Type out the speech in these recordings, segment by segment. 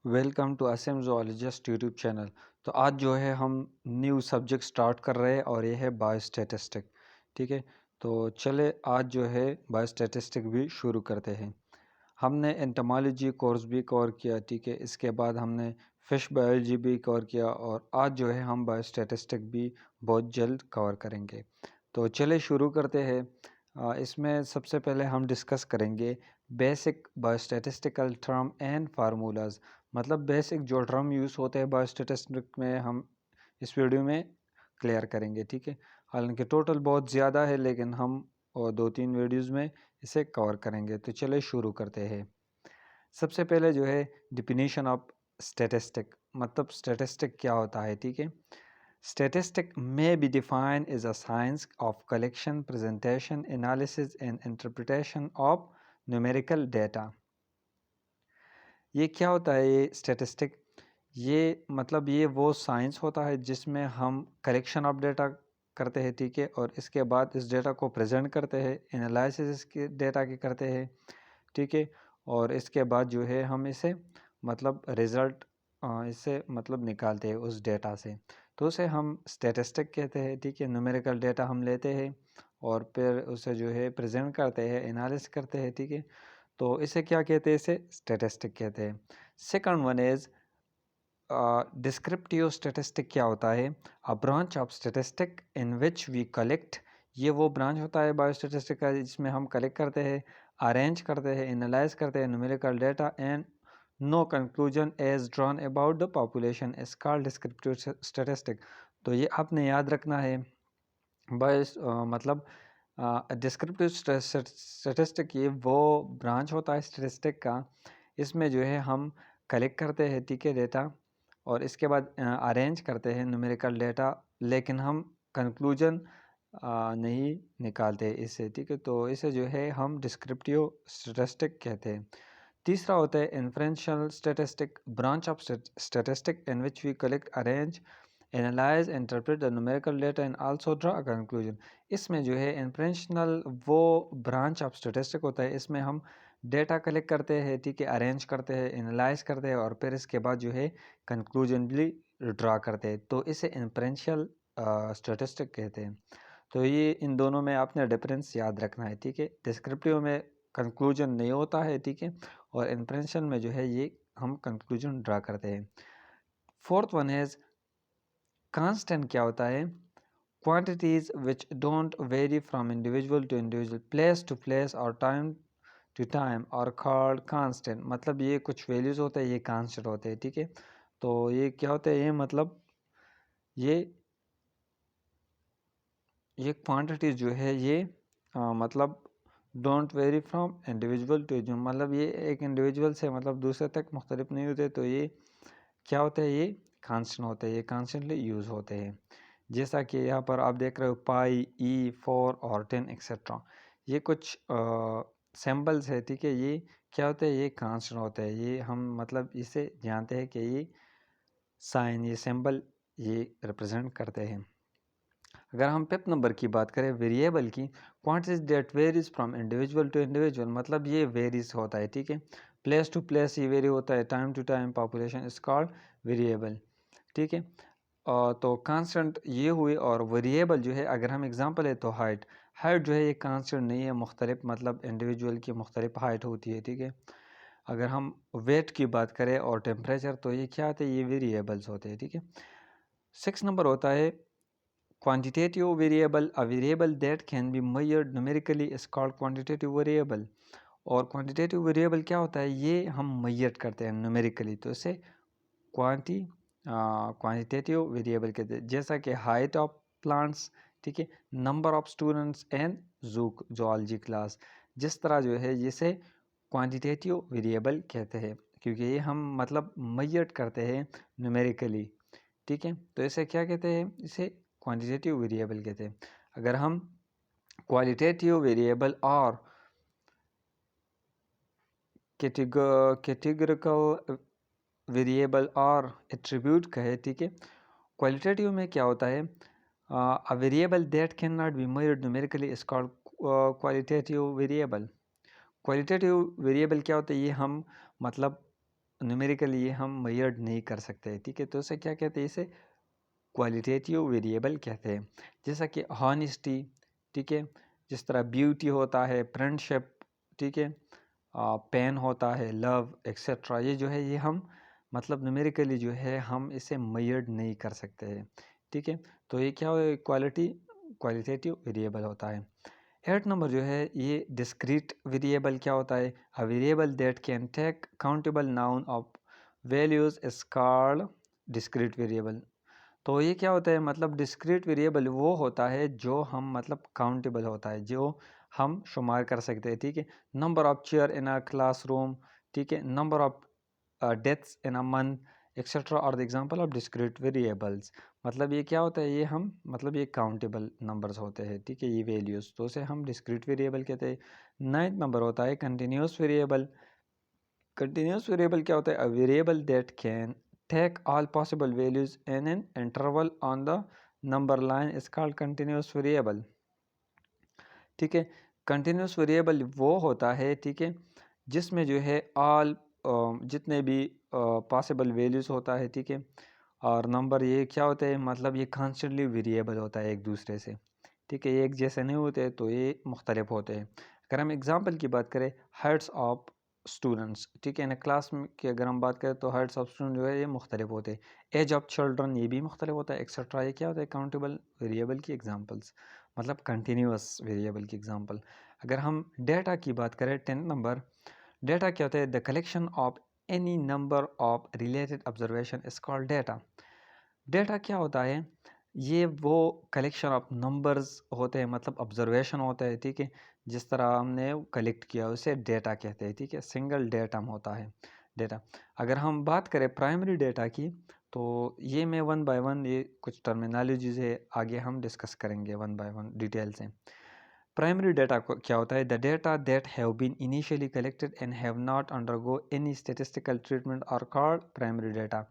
Welcome to Assam zoologist YouTube channel. तो आज जो है हम न्यू सब्जेक्ट स्टार्ट कर रहे हैं और ये है बायोस्टैटिस्टिक। ठीक है, तो चले आज जो है बायोस्टैटिस्टिक भी शुरू करते हैं। हमने एंटोमोलॉजी कोर्स भी कवर किया, ठीक है। इसके बाद हमने फिश बायोलॉजी भी कवर किया और आज जो है हम बायोस्टैटिस्टिक भी बहुत जल्द कवर करेंगे। तो चले शुरू करते हैं। इसमें सबसे पहले हम डिस्कस करेंगे बेसिक बायोस्टैटिस्टिकल टर्म एंड फार्मूलाज। मतलब बेसिक जो टर्म यूज़ होते हैं बायोस्टैटिस्टिक में हम इस वीडियो में क्लियर करेंगे, ठीक है। हालांकि टोटल बहुत ज़्यादा है लेकिन हम और 2-3 वीडियोज़ में इसे कवर करेंगे। तो चले शुरू करते हैं। सबसे पहले जो है डिफिनीशन ऑफ स्टैटिस्टिक, मतलब स्टैटिस्टिक क्या होता है, ठीक है। Statistic may be defined as a science of collection, presentation, analysis and interpretation of numerical data। ये क्या होता है ये स्टैटिस्टिक? ये मतलब ये वो साइंस होता है जिसमें हम कलेक्शन ऑफ डेटा करते हैं, ठीक है, और इसके बाद इस डेटा को प्रेजेंट करते हैं, एनालिसिस इसके डेटा की करते हैं, ठीक है, और इसके बाद जो है हम इसे मतलब रिज़ल्ट इससे मतलब निकालते हैं उस डेटा से। तो उसे हम स्टैटिस्टिक कहते हैं, ठीक है। न्यूमेरिकल डेटा हम लेते हैं और फिर उसे जो है प्रेजेंट करते हैं, एनालिसिस करते हैं, ठीक है। तो इसे क्या कहते हैं? इसे स्टैटिस्टिक कहते हैं। Second one is descriptive statistic. क्या होता है? A branch of statistic in which we collect. ये वो ब्रांच होता है बायोस्टैटिस्टिक का जिसमें हम कलेक्ट करते हैं, अरेंज करते हैं, एनालाइज करते हैं numerical data and no conclusion as drawn about the population is called descriptive statistic. तो ये आपने याद रखना है। बस मतलब डिस्क्रिप्टिव स्टैटिस्टिक ये वो ब्रांच होता है स्टैटिस्टिक का, इसमें जो है हम कलेक्ट करते हैं, ठीक है, डेटा, और इसके बाद अरेंज करते हैं न्यूमेरिकल डेटा, लेकिन हम कंक्लूजन नहीं निकालते इससे, ठीक है। तो इसे जो है हम डिस्क्रिप्टिव स्टैटिस्टिक कहते हैं। तीसरा होता है inferential statistic, branch of statistic in which we collect, arrange, analyse, interpret the numerical data and also draw a conclusion. इसमें जो है इन्फ्रेंशनल वो ब्रांच ऑफ स्टैटिस्टिक होता है, इसमें हम डेटा कलेक्ट करते हैं, ठीक है, अरेंज करते हैं, एनालाइज करते हैं और फिर इसके बाद जो है कंक्लूजन भी ड्रा करते हैं। तो इसे इन्फ्रेंशियल स्टैटिस्टिक कहते हैं। तो ये इन दोनों में आपने डिफरेंस याद रखना है, ठीक है। डिस्क्रिप्टिव में कंक्लूजन नहीं होता है, ठीक है, और इन्फ्रेंशियल में जो है ये हम कंक्लूजन ड्रा करते हैं। Fourth one is constant. क्या होता है? Quantities which don't vary from individual to individual, place to place और टाइम टू टाइम और कॉल्ड कांस्टेंट। मतलब ये कुछ वैल्यूज होते हैं, ये कांस्टेंट होते हैं, ठीक है। तो ये क्या होता है? ये मतलब ये क्वांटिटीज जो है ये मतलब don't vary from individual to individual, मतलब ये एक इंडिविजुअल से मतलब दूसरे तक मुख्तलिफ नहीं होते। तो ये क्या होता है? ये कांस्टेंट होते हैं, ये कांस्टेंटली यूज़ होते हैं। जैसा कि यहाँ पर आप देख रहे हो पाई, ई, 4 और 10 एक्सेट्रा, ये कुछ सिंबल्स है, ठीक है। ये क्या होते हैं? ये कांस्टेंट होते हैं। ये हम मतलब इसे जानते हैं कि ये साइन, ये सिंबल ये रिप्रेजेंट करते हैं। अगर हम फिफ्थ नंबर की बात करें वेरिएबल की, quantities that varies from individual to individual, मतलब ये वेरीज होता है, ठीक है। प्लेस टू प्लेस ये वेरी होता है, time to time population is called variable, ठीक है। तो कांस्टेंट ये हुए, और वेरिएबल जो है अगर हम एग्जांपल है तो हाइट। हाइट जो है ये कांस्टेंट नहीं है, मुख्तलिफ मतलब इंडिविजुअल की मुख्तलिफ हाइट होती है, ठीक है। अगर हम वेट की बात करें और टेम्परेचर, तो ये क्या होते हैं? ये वेरिएबल्स होते हैं, ठीक है। सिक्स नंबर होता है quantitative variable, a variable that can be measured numerically is called quantitative variable। और quantitative variable क्या होता है? ये हम measure करते हैं numerically, तो इसे quantitative variable कहते हैं। जैसा कि height of plants, ठीक है, number of students and zoology class, जिस तरह जो है इसे quantitative variable कहते हैं, क्योंकि ये हम मतलब measure करते हैं numerically, ठीक है। तो इसे क्या कहते हैं? इसे क्वांटिटेटिव वेरिएबल कहते हैं। अगर हम क्वालिटेटिव वेरिएबल और कैटेगोरिकल वेरिएबल और एट्रीब्यूट कहे, ठीक है। क्वालिटेटिव में क्या होता है? A variable that can not be measured numerically is called qualitative variable. Qualitative variable क्या होता है? ये हम मतलब न्यूमेरिकली ये हम मेजर्ड नहीं कर सकते, ठीक है। तो इसे क्या कहते हैं, इसे क्वालिटेटिव वेरिएबल कहते हैं। जैसा कि हॉनेस्टी, ठीक है, जिस तरह ब्यूटी होता है, फ्रेंडशिप, ठीक है, पेन होता है, लव एक्सेट्रा, ये जो है ये हम मतलब न्यूमेरिकली जो है हम इसे मेजर्ड नहीं कर सकते हैं, ठीक है। तो ये क्या है, क्वालिटेटिव वेरिएबल होता है। 8 नंबर जो है ये डिस्क्रीट वेरिएबल क्या होता है, a variable that can take countable noun of values is called discrete variable. तो ये क्या होता है, मतलब डिस्क्रीट वेरिएबल वो होता है जो हम मतलब काउंटेबल होता है, जो हम शुमार कर सकते हैं, ठीक है। Number of chair in a classroom, ठीक है, number of deaths in a month etcetera और the example of discrete variables. मतलब ये क्या होता है, ये हम मतलब ये काउंटेबल नंबर्स होते हैं, ठीक है, ये वैल्यूज़, तो उसे हम डिस्क्रीट वेरिएबल कहते हैं। 9th नंबर होता है कंटिन्यूस वेरिएबल। कंटिन्यूस वेरिएबल क्या होता है, a variable that can take all possible values in an interval on the number line is called continuous variable, ठीक है। कंटिन्यूस वेरिएबल वो होता है, ठीक है, जिसमें जो है ऑल जितने भी पॉसिबल वैल्यूज़ होता है, ठीक है, और नंबर ये क्या होते हैं, मतलब ये कॉन्स्टेंटली वेरिएबल होता है एक दूसरे से, ठीक है, ये एक जैसे नहीं होते, तो ये मुख्तलिफ होते हैं। अगर हम एग्जांपल की बात करें, हाइट्स ऑफ स्टूडेंट्स, ठीक है, इन क्लास में की अगर हम बात करें तो हाइट्स ऑफ स्टूडेंट जो है ये मुख्तलिफ होते हैं। एज ऑफ चिल्ड्रन ये भी मुख्तलिफ होता है, एक्सेट्रा, ये क्या होता है, काउंटेबल वेरिएबल की एग्जांपल्स, मतलब कंटिन्यूस वेरिएबल की एग्जांपल। अगर हम डेटा की बात करें, 10 नंबर, डेटा क्या होता है, the collection of any number of related observation is called data. Data क्या होता है, ये वो कलेक्शन ऑफ नंबर्स होते हैं, मतलब ऑब्जर्वेशन होता है, ठीक है, जिस तरह हमने कलेक्ट किया उसे डेटा कहते हैं, ठीक है, सिंगल डेटम होता है डेटा। अगर हम बात करें प्राइमरी डेटा की, तो ये मैं वन बाय वन ये कुछ टर्मिनोलॉजीज है, आगे हम डिस्कस करेंगे वन बाय वन डिटेल से। प्राइमरी डेटा को क्या होता है, the data that have been initially collected and have not undergo any statistical treatment are called primary data.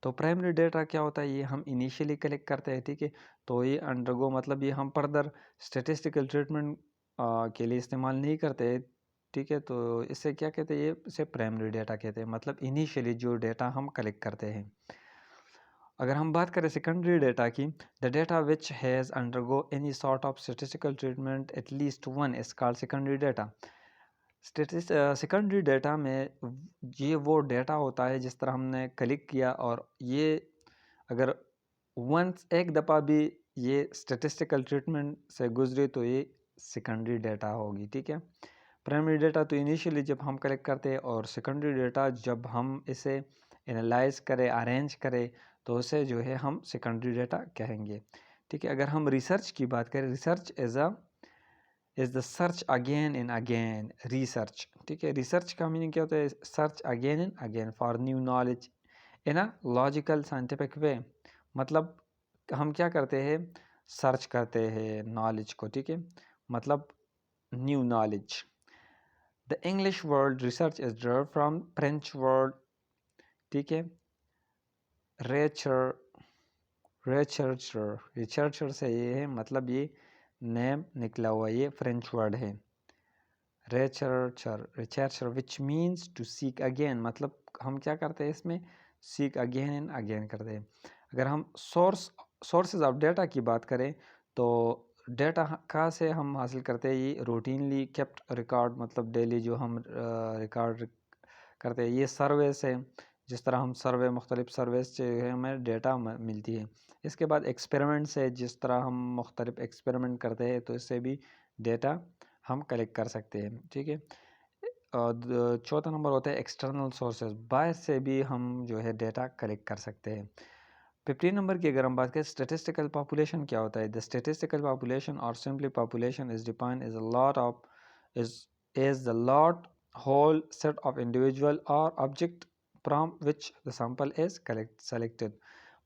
तो प्राइमरी डेटा क्या होता है, ये हम इनिशियली कलेक्ट करते हैं, ठीक है, तो ये अंडरगो मतलब ये हम फर्दर स्टैटिस्टिकल ट्रीटमेंट के लिए इस्तेमाल नहीं करते, ठीक है। तो इससे क्या कहते हैं, ये इसे प्राइमरी डेटा कहते हैं, मतलब इनिशियली जो डेटा हम कलेक्ट करते हैं। अगर हम बात करें सेकेंडरी डेटा की, the data which has undergo any sort of statistical treatment at least one is called secondary data. Secondary data में ये वो डेटा होता है जिस तरह हमने कलेक्ट किया, और ये अगर वंस एक दफ़ा भी ये स्टेटिस्टिकल ट्रीटमेंट से गुजरे तो ये सेकेंडरी डेटा होगी, ठीक है। प्राइमरी डेटा तो इनिशियली जब हम कलेक्ट करते हैं, और सेकेंडरी डेटा जब हम इसे एनालाइज करें, अरेंज करें, तो उसे जो है हम सेकेंडरी डेटा कहेंगे, ठीक है। अगर हम रिसर्च की बात करें, research is the search again and again, research, ठीक है। रिसर्च का मीनिंग क्या होता है, search again and again for new knowledge in a logical scientific way. मतलब हम क्या करते हैं, सर्च करते हैं नॉलेज को, ठीक है, मतलब new knowledge. The English word research is derived from French word, ठीक है, रेचर रिसर्चर, रिसर्चर से ये है, मतलब ये नेम निकला हुआ, ये फ्रेंच वर्ड है, researcher, researcher which means to seek again, मतलब हम क्या करते हैं इसमें, सीक अगेन एंड अगेन करते हैं। अगर हम सोर्सेज ऑफ डेटा की बात करें, तो डेटा कहाँ से हम हासिल करते हैं, ये रूटीनली केप्ट रिकॉर्ड, मतलब डेली जो हम रिकॉर्ड करते हैं, ये सर्वे से, जिस तरह हम सर्वे मुख्तलिफ सर्वे से हमें डेटा मिलती है। इसके बाद एक्सपेरिमेंट से, जिस तरह हम मुख्तलिफ एक्सपेरिमेंट करते हैं, तो इससे भी डेटा हम कलेक्ट कर सकते हैं, ठीक है। और चौथा नंबर होता है एक्सटर्नल सोर्सेज, बाहर से भी हम जो है डेटा कलेक्ट कर सकते हैं। 15 नंबर की अगर हम बात करें, स्टेटिस्टिकल पॉपुलेशन क्या होता है, द स्टेटिस्टिकल पॉपुलेशन और simply population is defined as a lot of is is the lot whole set of individual or object from which the sample is selected।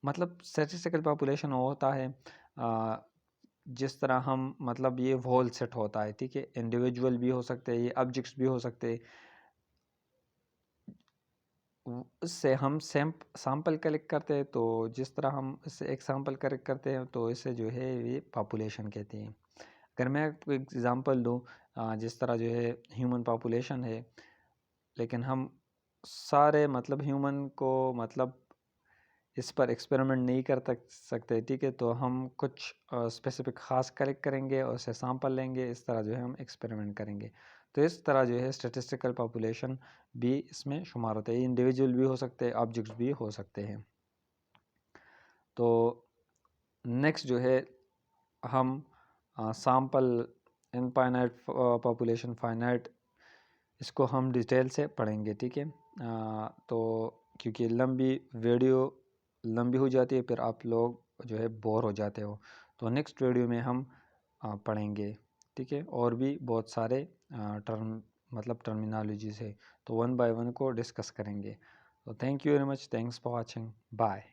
मतलब statistical population होता है जिस तरह हम मतलब ये होल सेट होता है, ठीक है, इंडिविजुअल भी हो सकते हैं, ये ऑब्जेक्ट्स भी हो सकते हैं, उससे हम सैंपल कलेक्ट करते हैं, तो जिस तरह हम इससे एक सैंपल कलेक्ट करते हैं तो इसे जो है ये पॉपुलेशन कहते हैं। अगर मैं आपको एग्ज़ाम्पल दूँ, जिस तरह जो है ह्यूमन पॉपुलेशन है, लेकिन हम सारे मतलब ह्यूमन को मतलब इस पर एक्सपेरिमेंट नहीं कर सकते, ठीक है। तो हम कुछ स्पेसिफिक ख़ास कलेक्ट करेंगे और उसे सैंपल लेंगे, इस तरह जो है हम एक्सपेरिमेंट करेंगे। तो इस तरह जो है स्टैटिस्टिकल पॉपुलेशन भी इसमें शुमार होता है। इंडिविजुअल भी हो सकते हैं, ऑब्जेक्ट्स भी हो सकते हैं। तो नेक्स्ट जो है हम सैंपल इनफाइनाइट पॉपुलेशन फाइनाइट, इसको हम डिटेल से पढ़ेंगे, ठीक है। तो क्योंकि वीडियो लंबी हो जाती है, फिर आप लोग जो है बोर हो जाते हो, तो नेक्स्ट वीडियो में हम पढ़ेंगे, ठीक है। और भी बहुत सारे टर्म मतलब टर्मिनोलॉजीज है, तो वन बाय वन को डिस्कस करेंगे। तो thank you very much, thanks for watching, bye.